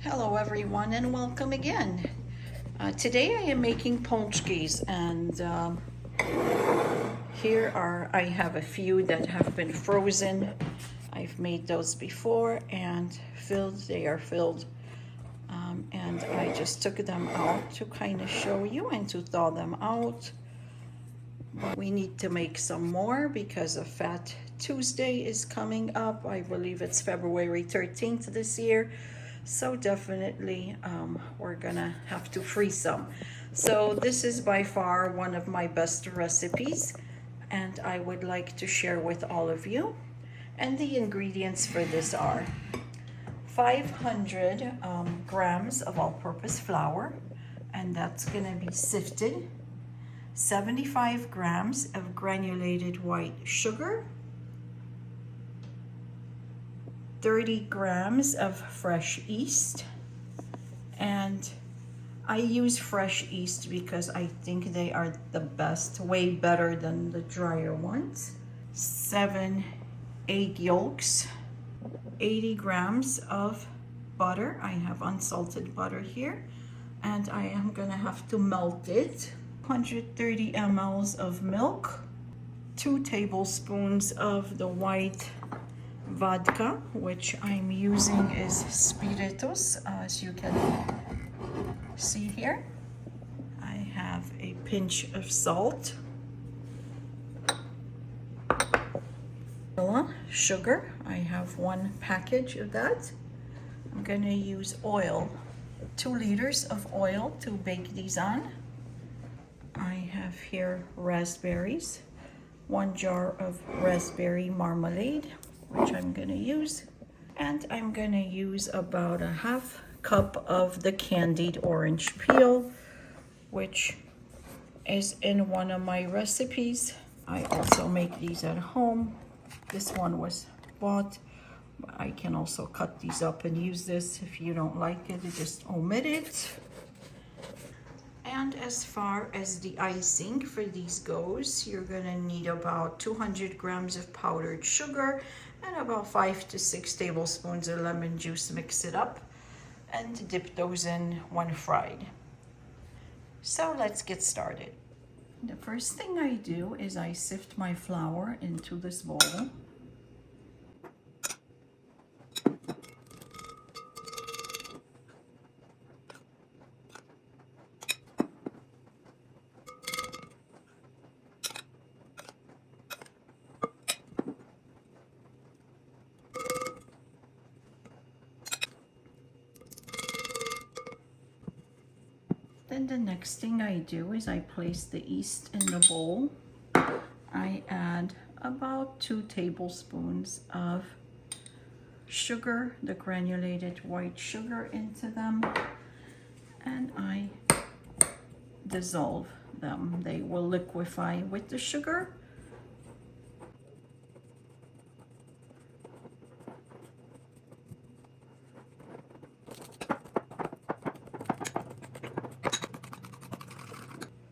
Hello everyone and welcome again. Today I am making pączkis and I have a few that have been frozen. I've made those before and they are filled and I just took them out to kind of show you and to thaw them out. But we need to make some more because a Fat Tuesday is coming up. I believe it's February 13th this year. So definitely we're gonna have to freeze some. So this is by far one of my best recipes and I would like to share with all of you. And the ingredients for this are 500 grams of all-purpose flour, and that's gonna be sifted, 75 grams of granulated white sugar, 30 grams of fresh yeast, and I use fresh yeast because I think they are the best, way better than the drier ones. 7 egg yolks, 80 grams of butter. I have unsalted butter here, and I am gonna have to melt it. 130 mLs of milk, 2 tablespoons of the white vodka, which I'm using is spirytus, as you can see here. I have a pinch of salt, vanilla, sugar. I have 1 package of that. I'm gonna use oil, 2 liters of oil to bake these on. I have here raspberries, 1 jar of raspberry marmalade, which I'm gonna use, and I'm gonna use about a half cup of the candied orange peel, which is in one of my recipes. I also make these at home. This one was bought. I can also cut these up and use this. If you don't like it, just omit it. And as far as the icing for these goes, you're gonna need about 200 grams of powdered sugar and about 5 to 6 tablespoons of lemon juice. Mix it up and dip those in when fried. So let's get started. The first thing I do is I sift my flour into this bowl. Then the next thing I do is I place the yeast in the bowl. I add about 2 tablespoons of sugar, the granulated white sugar, into them, and I dissolve them. They will liquefy with the sugar.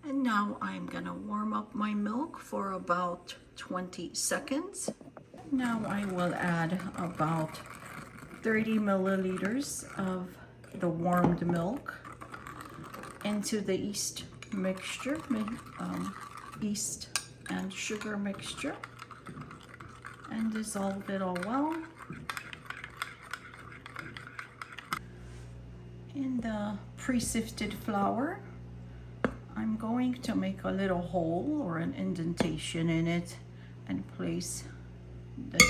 And now I'm gonna warm up my milk for about 20 seconds. Now I will add about 30 milliliters of the warmed milk into the yeast mixture, yeast and sugar mixture, and dissolve it all well. In the pre-sifted flour, I'm going to make a little hole or an indentation in it and place the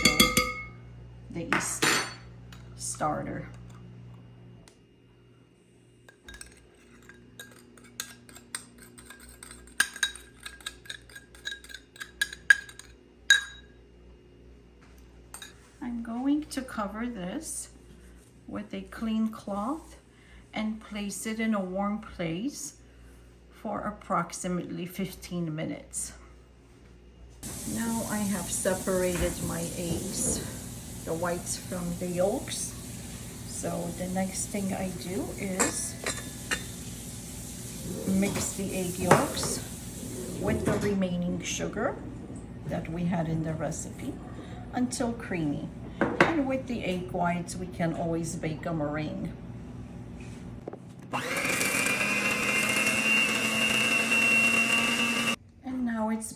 yeast starter. I'm going to cover this with a clean cloth and place it in a warm place for approximately 15 minutes. Now I have separated my eggs, the whites from the yolks. So the next thing I do is mix the egg yolks with the remaining sugar that we had in the recipe until creamy. And with the egg whites, we can always bake a meringue.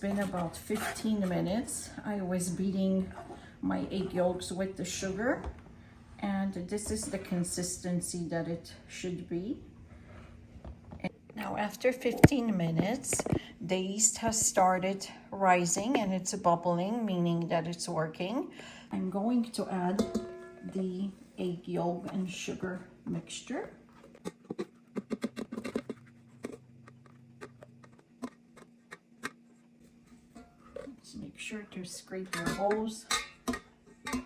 been about 15 minutes. I was beating my egg yolks with the sugar, and this is the consistency that it should be. Now after 15 minutes, the yeast has started rising and it's bubbling, meaning that it's working. I'm going to add the egg yolk and sugar mixture. Let's make sure to scrape your bowls. And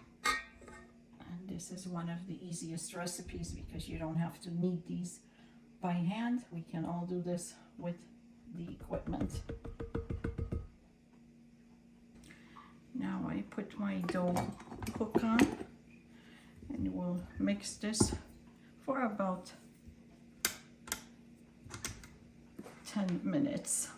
this is one of the easiest recipes because you don't have to knead these by hand. We can all do this with the equipment. Now I put my dough hook on and we'll mix this for about 10 minutes.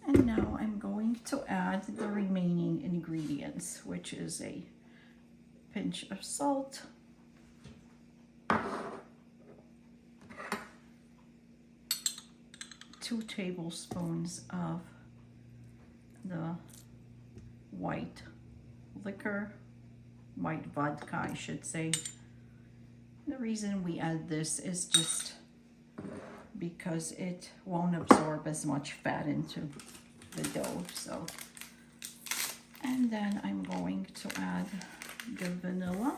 And now I'm going to add the remaining ingredients, which is a pinch of salt, 2 tablespoons of the white liquor, white vodka, I should say. The reason we add this is just because it won't absorb as much fat into the dough. So, and then I'm going to add the vanilla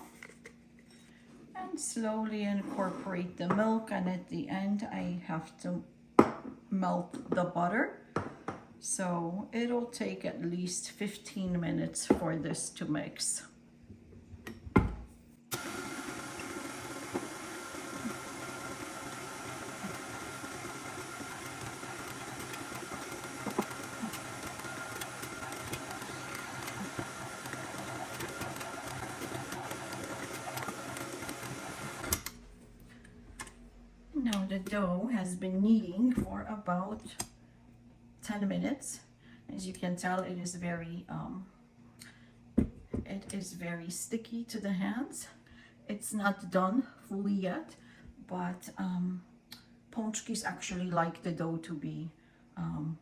and slowly incorporate the milk, and at the end I have to melt the butter. So it'll take at least 15 minutes for this to mix. Now the dough has been kneading for about 10 minutes. As you can tell, it is very sticky to the hands. It's not done fully yet, but Pączkis actually like the dough to be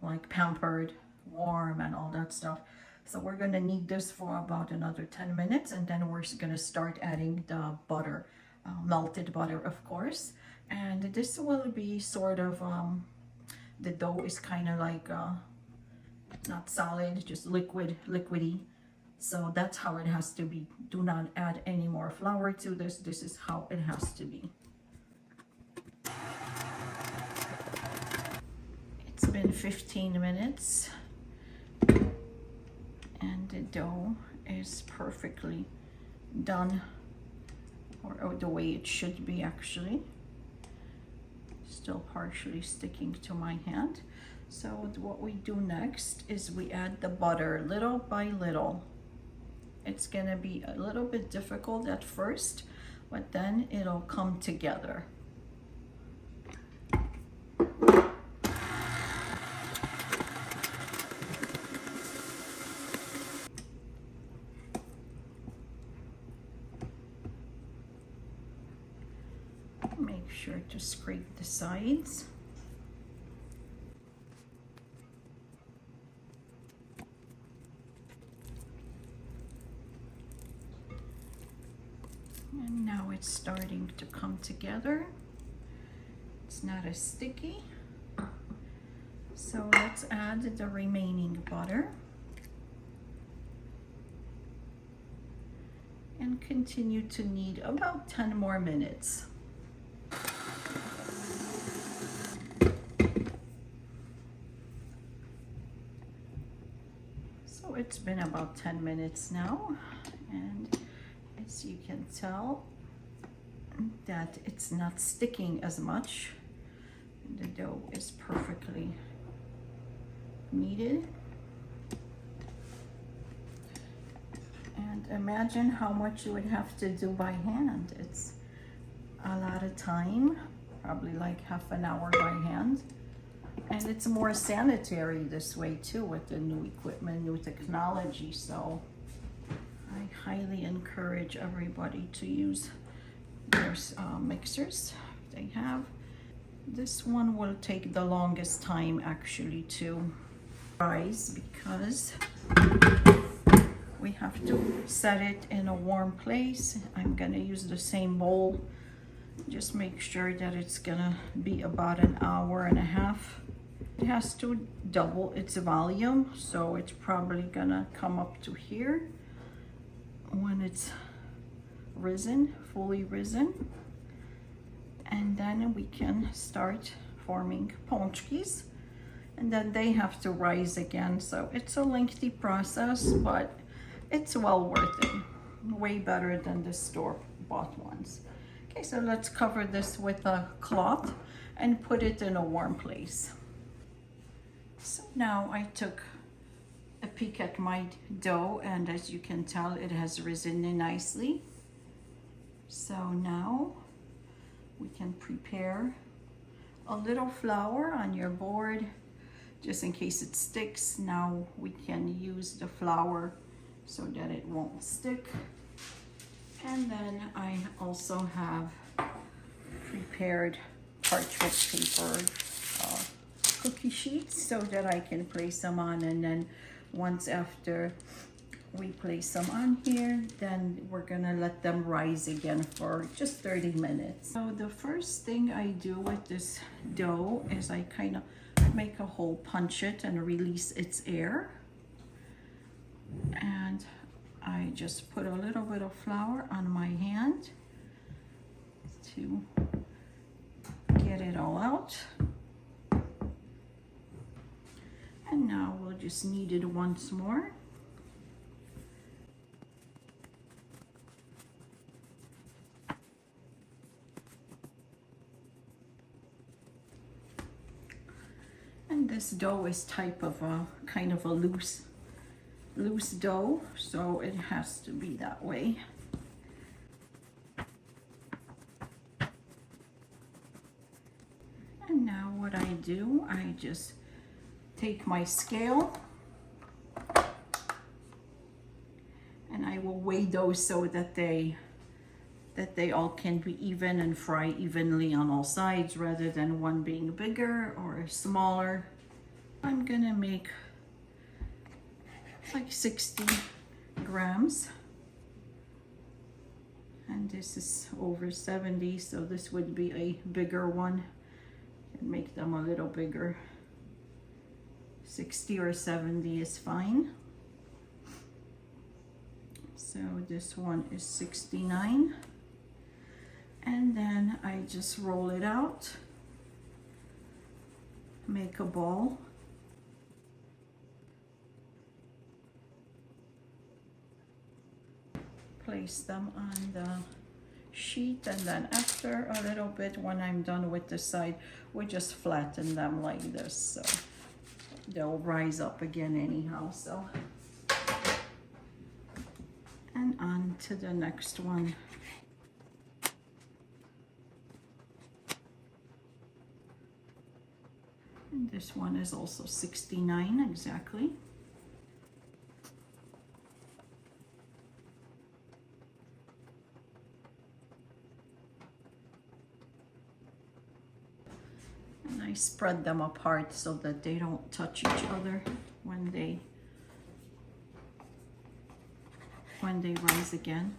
like pampered, warm, and all that stuff. So we're gonna knead this for about another 10 minutes, and then we're gonna start adding the butter, melted butter, of course. And this will be sort of, the dough is kind of like, not solid, just liquidy. So that's how it has to be. Do not add any more flour to this. This is how it has to be. It's been 15 minutes and the dough is perfectly done, or the way it should be actually. Still partially sticking to my hand. So what we do next is we add the butter little by little. It's gonna be a little bit difficult at first, but then it'll come together. Make sure to scrape the sides. And now it's starting to come together. It's not as sticky. So let's add the remaining butter. And continue to knead about 10 more minutes. So it's been about 10 minutes now, and as you can tell that it's not sticking as much. The dough is perfectly kneaded. And imagine how much you would have to do by hand. It's a lot of time, probably like half an hour by hand. And it's more sanitary this way too, with the new equipment, new technology. So I highly encourage everybody to use their mixers if they have. This one will take the longest time actually to rise because we have to set it in a warm place. I'm gonna use the same bowl. Just make sure that it's gonna be about an hour and a half. It has to double its volume, so it's probably gonna come up to here when it's risen, fully risen. And then we can start forming pączkis, and then they have to rise again. So it's a lengthy process, but it's well worth it. Way better than the store-bought ones. Okay, so let's cover this with a cloth and put it in a warm place. So now I took a peek at my dough, and as you can tell, it has risen in nicely. So now we can prepare a little flour on your board just in case it sticks. Now we can use the flour so that it won't stick. And then I also have prepared parchment paper cookie sheets so that I can place them on, and then once after we place them on here, then we're gonna let them rise again for just 30 minutes. So the first thing I do with this dough is I kind of make a hole, punch it, and release its air. And I just put a little bit of flour on my hand to get it all out. And now we'll just knead it once more. And this dough is type of a kind of a loose dough, so it has to be that way. And now what I do, I just take my scale and I will weigh those so that they all can be even and fry evenly on all sides rather than one being bigger or smaller. I'm gonna make like 60 grams, and this is over 70, so this would be a bigger one. And make them a little bigger. 60 or 70 is fine. So this one is 69. And then I just roll it out, make a ball. Place them on the sheet, and then after a little bit, when I'm done with the side, we just flatten them like this, so they'll rise up again anyhow. So, and on to the next one. And this one is also 69 exactly. And I spread them apart so that they don't touch each other when they rise again.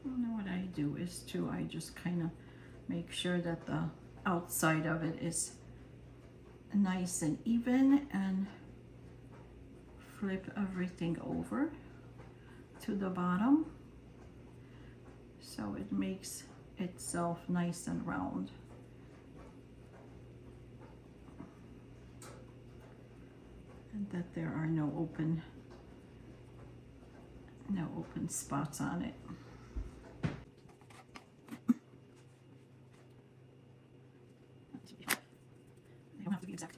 And what I do is I just kind of make sure that the outside of it is nice and even, and flip everything over to the bottom so it makes itself nice and round. And that there are no open spots on it. They don't have to be exact.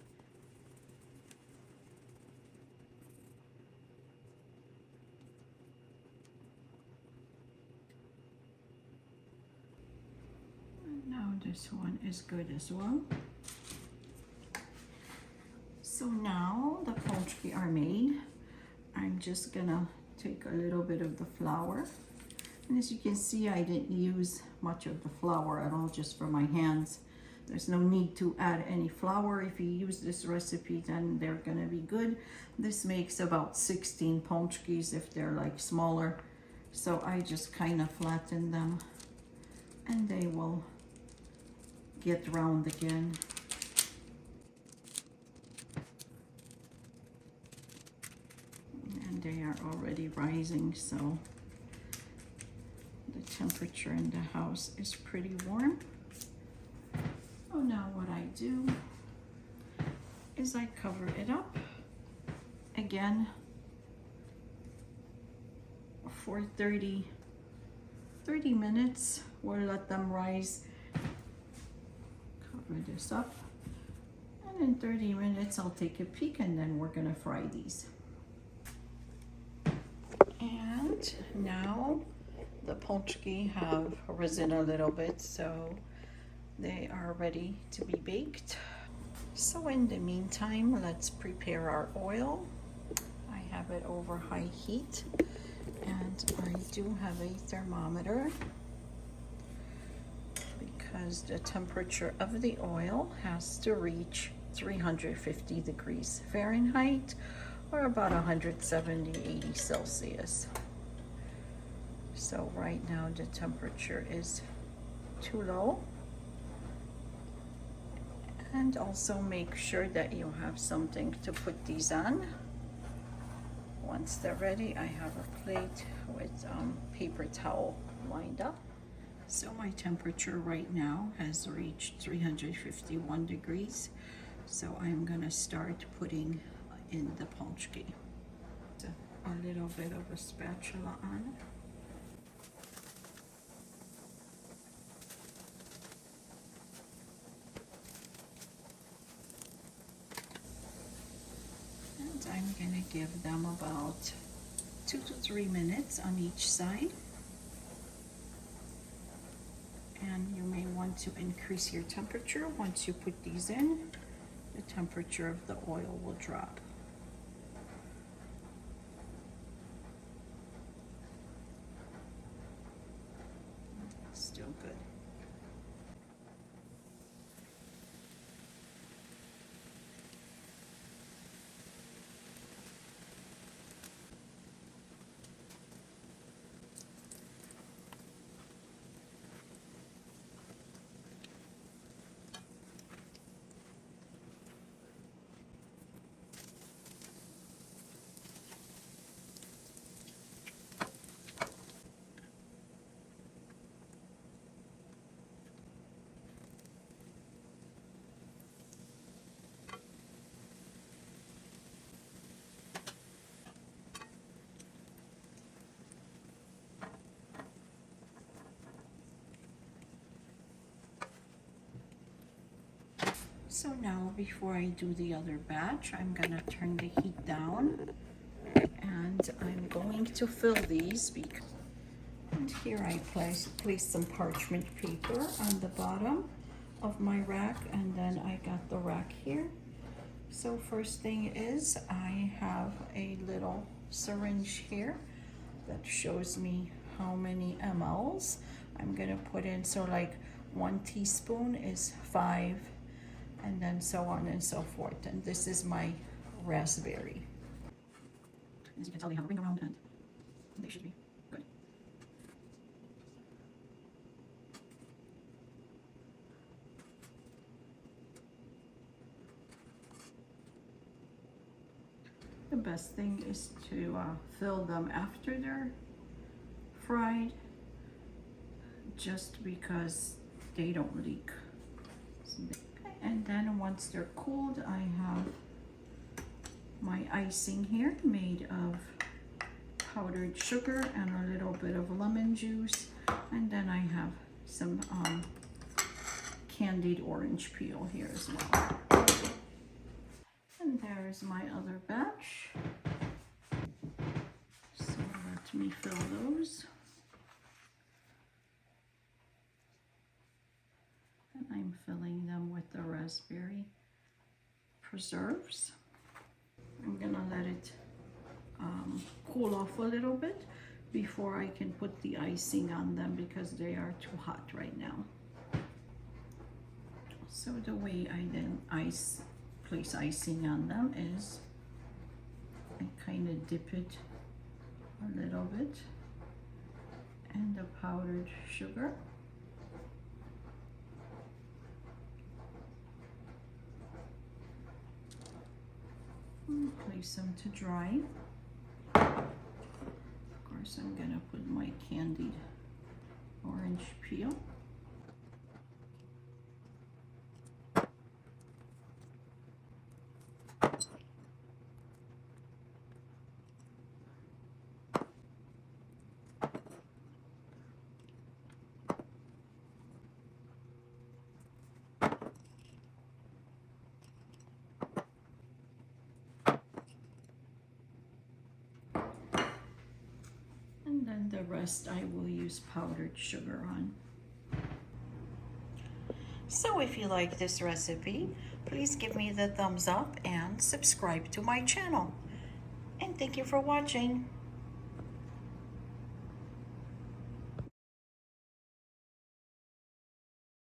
this one is good as well. So now the pączki are made. I'm just gonna take a little bit of the flour. And as you can see, I didn't use much of the flour at all, just for my hands. There's no need to add any flour. If you use this recipe, then they're gonna be good. This makes about 16 pączkis if they're like smaller. So I just kind of flatten them and they will get round again. And they are already rising, so the temperature in the house is pretty warm. Oh, now what I do is I cover it up again for 30 minutes. We'll let them rise. Cover this up, and in 30 minutes I'll take a peek, and then we're gonna fry these. And now the pączki have risen a little bit, so they are ready to be baked. So in the meantime, let's prepare our oil. I have it over high heat, and I do have a thermometer because the temperature of the oil has to reach 350 degrees Fahrenheit, or about 170-80 Celsius. So right now the temperature is too low. And also make sure that you have something to put these on. Once they're ready, I have a plate with paper towel lined up. So my temperature right now has reached 351 degrees. So I'm gonna start putting in the pączki. A little bit of a spatula on. And I'm gonna give them about 2 to 3 minutes on each side. And you may want to increase your temperature once you put these in. The temperature of the oil will drop. Still good. So now, before I do the other batch, I'm gonna turn the heat down, and I'm going to fill these and here I place some parchment paper on the bottom of my rack, and then I got the rack here. So first thing is, I have a little syringe here that shows me how many mLs I'm gonna put in. So like 1 teaspoon is 5, and then so on and so forth. And this is my raspberry. As you can tell, they have a ring around, and they should be good. The best thing is to fill them after they're fried, just because they don't leak. And then once they're cooled, I have my icing here made of powdered sugar and a little bit of lemon juice. And then I have some candied orange peel here as well. And there's my other batch. So let me fill those. I'm filling them with the raspberry preserves. I'm gonna let it cool off a little bit before I can put the icing on them because they are too hot right now. So the way I then place icing on them is I kind of dip it a little bit in the powdered sugar. Place them to dry. Of course, I'm gonna put my candied orange peel. And then the rest I will use powdered sugar on. So if you like this recipe, please give me the thumbs up and subscribe to my channel. And thank you for watching.